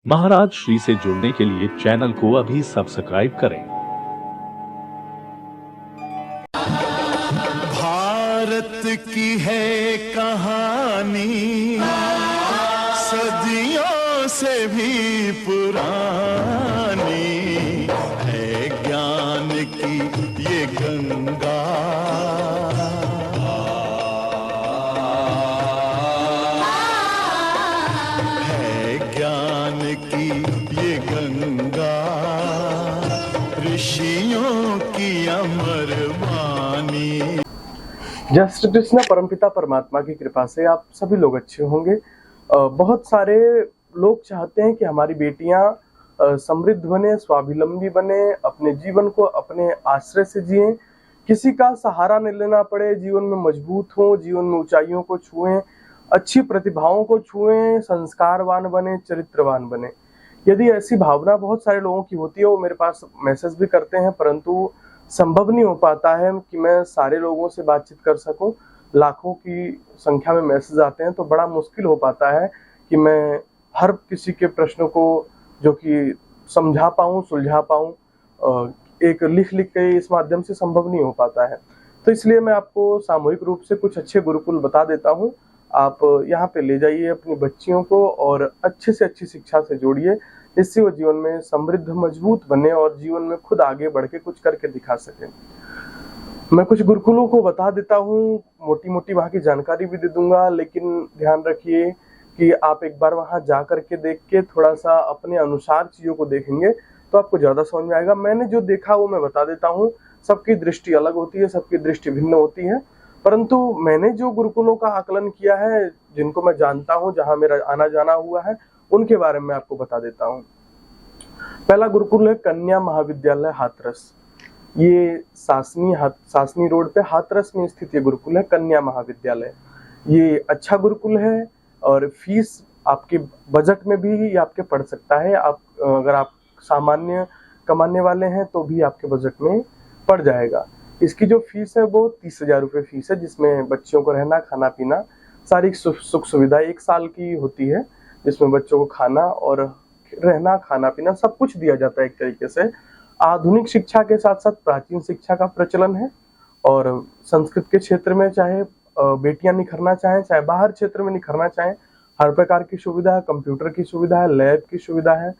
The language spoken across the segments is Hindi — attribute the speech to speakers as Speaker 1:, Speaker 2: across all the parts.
Speaker 1: महाराज श्री से जुड़ने के लिए चैनल को अभी सब्सक्राइब करें।
Speaker 2: भारत की है कहानी सदियों से भी पुरानी, है ज्ञान की ये गंगा, है ज्ञान की ये गंगा, ऋषियों की अमर वाणी।
Speaker 3: जय श्री कृष्ण। परमपिता परमात्मा की कृपा से आप सभी लोग अच्छे होंगे। बहुत सारे लोग चाहते हैं कि हमारी बेटियां समृद्ध बने, स्वावलंबी बने, अपने जीवन को अपने आश्रय से जिएं, किसी का सहारा नहीं लेना पड़े, जीवन में मजबूत हों, जीवन में ऊंचाइयों को छुएं, अच्छी प्रतिभाओं को छुएं, संस्कारवान बने, चरित्रवान बने। यदि ऐसी भावना बहुत सारे लोगों की होती है, वो मेरे पास मैसेज भी करते हैं, परंतु संभव नहीं हो पाता है कि मैं सारे लोगों से बातचीत कर सकूं। लाखों की संख्या में मैसेज आते हैं, तो बड़ा मुश्किल हो पाता है कि मैं हर किसी के प्रश्नों को जो कि समझा पाऊं, सुलझा पाऊं। एक लिख के इस माध्यम से संभव नहीं हो पाता है। तो इसलिए मैं आपको सामूहिक रूप से कुछ अच्छे गुरुकुल बता देता हूं। आप यहाँ पे ले जाइए अपनी बच्चियों को और अच्छे से अच्छी शिक्षा से जोड़िए, जिससे वो जीवन में समृद्ध, मजबूत बने और जीवन में खुद आगे बढ़ के कुछ करके दिखा सके। मैं कुछ गुरुकुलों को बता देता हूँ, मोटी मोटी वहाँ की जानकारी भी दे दूंगा, लेकिन ध्यान रखिए कि आप एक बार वहाँ जा करके देख के थोड़ा सा अपने अनुसार चीजों को देखेंगे तो आपको ज्यादा समझ में आएगा। मैंने जो देखा वो मैं बता देता हूँ। सबकी दृष्टि अलग होती है, सबकी दृष्टि भिन्न होती है, परंतु मैंने जो गुरुकुलों का आकलन किया है, जिनको मैं जानता हूँ, जहाँ मेरा आना जाना हुआ है, उनके बारे में आपको बता देता हूँ। पहला गुरुकुल है कन्या महाविद्यालय हाथरस। ये सासनी रोड पे हाथरस में स्थित ये गुरुकुल है, कन्या महाविद्यालय। ये अच्छा गुरुकुल है और फीस आपके बजट में भी ये आपके पड़ सकता है। आप अगर आप सामान्य कमाने वाले हैं तो भी आपके बजट में पड़ जाएगा। इसकी जो फीस है वो 30,000 रुपये फीस है, जिसमें बच्चियों को रहना, खाना पीना, सारी सुख सुविधा 1 साल की होती है, जिसमें बच्चों को खाना और रहना, खाना पीना सब कुछ दिया जाता है। एक तरीके से आधुनिक शिक्षा के साथ साथ प्राचीन शिक्षा का प्रचलन है। और संस्कृत के क्षेत्र में चाहे बेटियां निखरना चाहें, चाहे बाहर क्षेत्र में निखरना चाहें, हर प्रकार की सुविधा है। कंप्यूटर की सुविधा है, लैब की सुविधा है।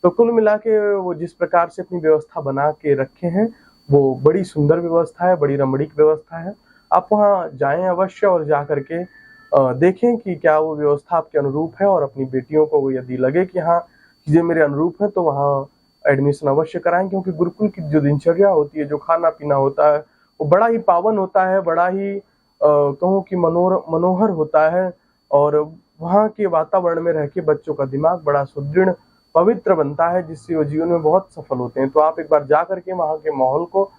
Speaker 3: तो कुल मिला के वो जिस प्रकार से अपनी व्यवस्था बना के रखे हैं, वो बड़ी सुंदर व्यवस्था है, बड़ी रमणीक व्यवस्था है। आप वहाँ जाएं अवश्य और जा करके देखें कि क्या वो व्यवस्था आपके अनुरूप है, और अपनी बेटियों को यदि लगे कि हाँ चीजें मेरे अनुरूप है तो वहाँ एडमिशन अवश्य कराएं। क्योंकि गुरुकुल की जो दिनचर्या होती है, जो खाना पीना होता है, वो बड़ा ही पावन होता है, बड़ा ही कहूँ कि मनोहर होता है। और वहाँ के वातावरण में रह के बच्चों का दिमाग बड़ा सुदृढ़, पवित्र बनता है, जिससे वो जीवन में बहुत सफल होते हैं। तो आप एक बार जा करके वहाँ के माहौल को,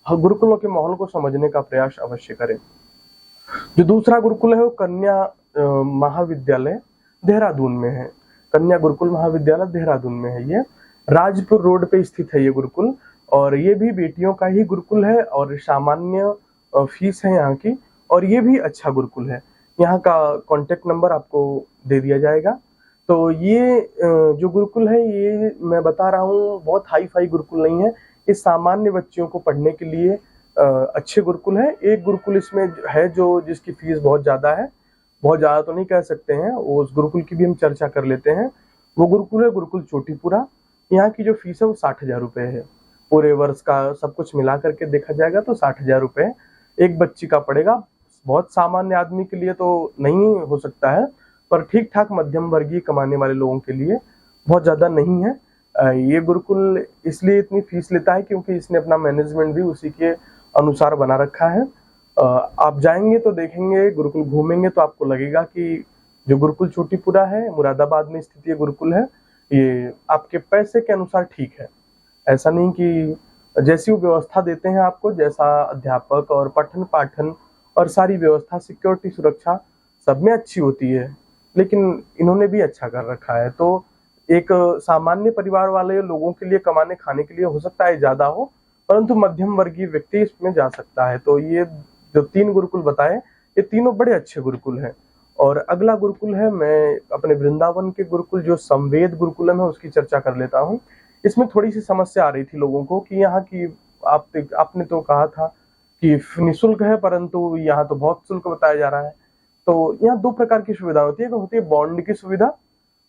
Speaker 3: गुरुकुलों के माहौल को समझने का प्रयास अवश्य करें। जो दूसरा गुरुकुल है वो कन्या महाविद्यालय देहरादून में है। कन्या गुरुकुल महाविद्यालय देहरादून में है। ये राजपुर रोड पे स्थित है ये गुरुकुल, और ये भी बेटियों का ही गुरुकुल है और सामान्य फीस है यहाँ की, और ये भी अच्छा गुरुकुल है। यहाँ का कॉन्टेक्ट नंबर आपको दे दिया जाएगा। तो ये जो गुरुकुल है, ये मैं बता रहा हूँ बहुत हाई फाई गुरुकुल नहीं है। ये सामान्य बच्चियों को पढ़ने के लिए अच्छे गुरुकुल है। एक गुरुकुल इसमें है जो जिसकी फीस बहुत ज्यादा है, बहुत ज्यादा तो नहीं कह सकते हैं, उस गुरुकुल की भी हम चर्चा कर लेते हैं। वो गुरुकुल है गुरुकुल चोटीपुरा। यहाँ की जो फीस है वो 60,000 रुपये है। पूरे वर्ष का सब कुछ मिला करके देखा जाएगा तो 60,000 रुपये एक बच्ची का पड़ेगा। बहुत सामान्य आदमी के लिए तो नहीं हो सकता है, पर ठीक ठाक मध्यम वर्गीय कमाने वाले लोगों के लिए बहुत ज्यादा नहीं है। ये गुरुकुल इसलिए इतनी फीस लेता है क्योंकि इसने अपना मैनेजमेंट भी उसी के अनुसार बना रखा है। आप जाएंगे तो देखेंगे, गुरुकुल घूमेंगे तो आपको लगेगा कि जो गुरुकुल चोटीपुरा है, मुरादाबाद में स्थित ये गुरुकुल है, ये आपके पैसे के अनुसार ठीक है। ऐसा नहीं कि जैसी वो व्यवस्था देते हैं आपको, जैसा अध्यापक और पठन पाठन और सारी व्यवस्था, सिक्योरिटी, सुरक्षा सब में अच्छी होती है, लेकिन इन्होंने भी अच्छा कर रखा है। तो एक सामान्य परिवार वाले लोगों के लिए, कमाने खाने के लिए हो सकता है ज्यादा हो, परंतु मध्यम वर्गीय व्यक्ति इसमें जा सकता है। तो ये जो 3 गुरुकुल बताए, ये तीनों बड़े अच्छे गुरुकुल हैं। और अगला गुरुकुल है, मैं अपने वृंदावन के गुरुकुल जो संवेद गुरुकुलम है उसकी चर्चा कर लेता हूँ। इसमें थोड़ी सी समस्या आ रही थी लोगों को कि यहाँ की आपने तो कहा था कि निःशुल्क है, परंतु यहाँ तो बहुत शुल्क बताया जा रहा है। तो यहाँ दो प्रकार की सुविधा होती है, एक होती है बॉन्ड की सुविधा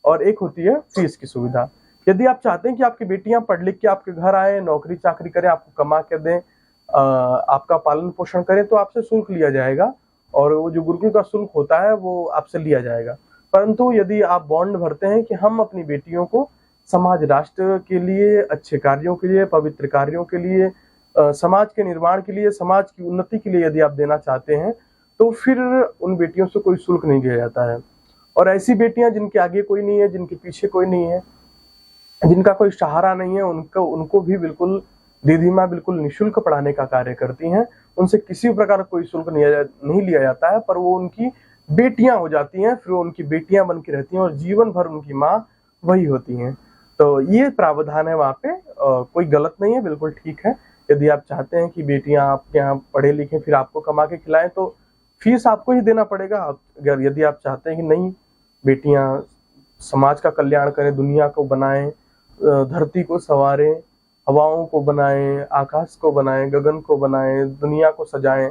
Speaker 3: और एक होती है फीस की सुविधा। यदि आप चाहते हैं कि आपकी बेटियां पढ़ लिख के आपके घर आए, नौकरी चाकरी करें, आपको कमा के दें, आपका पालन पोषण करें, तो आपसे शुल्क लिया जाएगा और वो जो गुरुकुल का शुल्क होता है वो आपसे लिया जाएगा। परंतु यदि आप बॉन्ड भरते हैं कि हम अपनी बेटियों को समाज राष्ट्र के लिए, अच्छे कार्यों के लिए, पवित्र कार्यों के लिए, समाज के निर्माण के लिए, समाज की उन्नति के लिए यदि आप देना चाहते हैं, तो फिर उन बेटियों से कोई शुल्क नहीं लिया जाता है। और ऐसी बेटियां जिनके आगे कोई नहीं है, जिनके पीछे कोई नहीं है, जिनका कोई सहारा नहीं है, उनको भी बिल्कुल दीदी माँ बिल्कुल निःशुल्क पढ़ाने का कार्य करती हैं। उनसे किसी प्रकार कोई शुल्क नहीं लिया जाता है, पर वो उनकी बेटियां हो जाती हैं, फिर वो उनकी बेटियां बन के रहती हैं और जीवन भर उनकी माँ वही होती हैं। तो ये प्रावधान है वहाँ पे, कोई गलत नहीं है, बिल्कुल ठीक है। यदि आप चाहते हैं कि बेटियां आपके यहाँ पढ़े लिखें, फिर आपको कमा के खिलाएं, तो फीस आपको ही देना पड़ेगा। अगर यदि आप चाहते हैं कि नहीं, बेटियां समाज का कल्याण करें, दुनिया को बनाएं, धरती को संवारें, हवाओं को बनाएं, आकाश को बनाएं, गगन को बनाएं, दुनिया को सजाएं,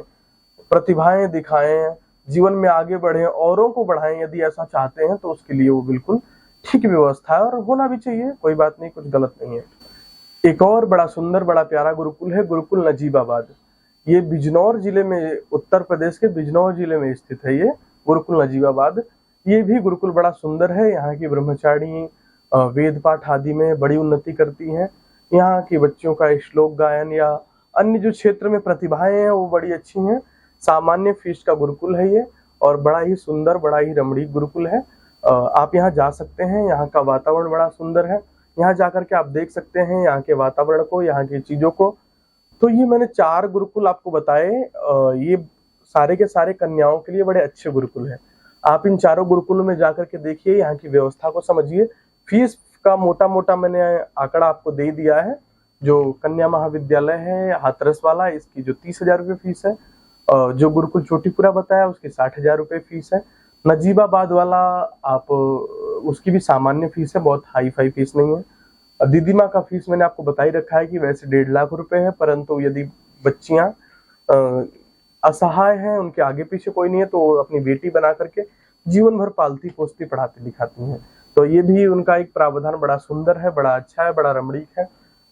Speaker 3: प्रतिभाएं दिखाएं, जीवन में आगे बढ़ें, औरों को बढ़ाएं, यदि ऐसा चाहते हैं तो उसके लिए वो बिल्कुल ठीक व्यवस्था है और होना भी चाहिए, कोई बात नहीं, कुछ गलत नहीं है। एक और बड़ा सुंदर, बड़ा प्यारा गुरुकुल है, गुरुकुल नजीबाबाद। ये बिजनौर जिले में, उत्तर प्रदेश के बिजनौर जिले में स्थित है ये गुरुकुल नजीबाबाद। ये भी गुरुकुल बड़ा सुंदर है। यहाँ की ब्रह्मचारिणी वेद पाठ आदि में बड़ी उन्नति करती हैं। यहाँ के बच्चों का श्लोक गायन या अन्य जो क्षेत्र में प्रतिभाएं हैं वो बड़ी अच्छी हैं। सामान्य फीस का गुरुकुल है ये और बड़ा ही सुंदर, बड़ा ही रमणीक गुरुकुल है। आप यहाँ जा सकते हैं। यहाँ का वातावरण बड़ा सुंदर है। यहाँ जाकर के आप देख सकते हैं यहाँ के वातावरण को, यहाँ की चीजों को। तो ये मैंने 4 गुरुकुल आपको बताए। ये सारे के सारे कन्याओं के लिए बड़े अच्छे गुरुकुल हैं। आप इन चारों गुरुकुलों में जाकर के देखिए, यहाँ की व्यवस्था को समझिए। फीस का मोटा मोटा मैंने आंकड़ा आपको दे दिया है। जो कन्या महाविद्यालय है हाथरस वाला, इसकी जो 30,000 रुपये फीस है। जो गुरुकुल चोटीपुरा बताया उसकी 60,000 रुपये फीस है। नजीबाबाद वाला आप उसकी भी सामान्य फीस है, बहुत हाई फाई फीस नहीं है। दीदी माँ का फीस मैंने आपको बता ही रखा है कि वैसे 1.5 लाख रुपए है, परंतु यदि बच्चियां असहाय हैं, उनके आगे पीछे कोई नहीं है, तो अपनी बेटी बना करके जीवन भर पालती पोसती पढ़ाती लिखाती हैं। तो ये भी उनका एक प्रावधान बड़ा सुंदर है, बड़ा अच्छा है, बड़ा रमणीक है।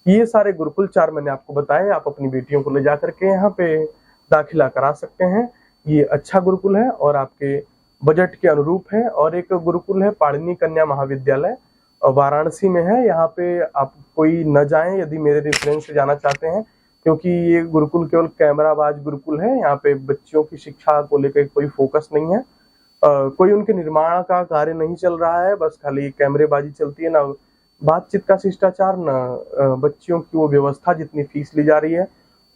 Speaker 3: ये सारे गुरुकुल 4 मैंने आपको बताए। आप अपनी बेटियों को ले जा करके यहाँ पे दाखिला करा सकते हैं। ये अच्छा गुरुकुल है और आपके बजट के अनुरूप है। और एक गुरुकुल है पाणिनी कन्या महाविद्यालय, वाराणसी में है। यहाँ पे आप कोई न जाएं यदि मेरे रेफरेंस से जाना चाहते हैं, क्योंकि ये गुरुकुल केवल कैमराबाज गुरुकुल है। यहाँ पे बच्चियों की शिक्षा को लेकर कोई फोकस नहीं है। कोई उनके निर्माण का कार्य नहीं चल रहा है, बस खाली कैमरेबाजी चलती है। ना बातचीत का शिष्टाचार, ना बच्चियों की वो व्यवस्था जितनी फीस ली जा रही है।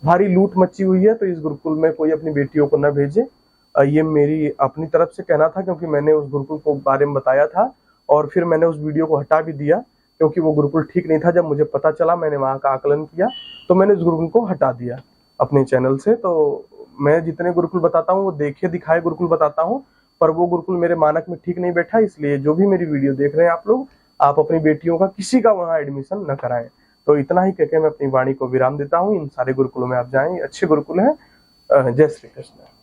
Speaker 3: भारी लूट मची हुई है। तो इस गुरुकुल में कोई अपनी बेटियों को न भेजे। ये मेरी अपनी तरफ से कहना था, क्योंकि मैंने उस गुरुकुल को बारे में बताया था और फिर मैंने उस वीडियो को हटा भी दिया, क्योंकि वो गुरुकुल ठीक नहीं था। जब मुझे पता चला, मैंने वहाँ का आकलन किया, तो मैंने उस गुरुकुल को हटा दिया अपने चैनल से। तो मैं जितने गुरुकुल बताता हूँ वो देखे दिखाए गुरुकुल बताता हूँ, पर वो गुरुकुल मेरे मानक में ठीक नहीं बैठा। इसलिए जो भी मेरी वीडियो देख रहे हैं आप लोग, आप अपनी बेटियों का किसी का वहाँ एडमिशन न कराएं। तो इतना ही कहकर मैं अपनी वाणी को विराम देता हूँ। इन सारे गुरुकुलों में आप जाएं, अच्छे गुरुकुल हैं। जय श्री कृष्ण।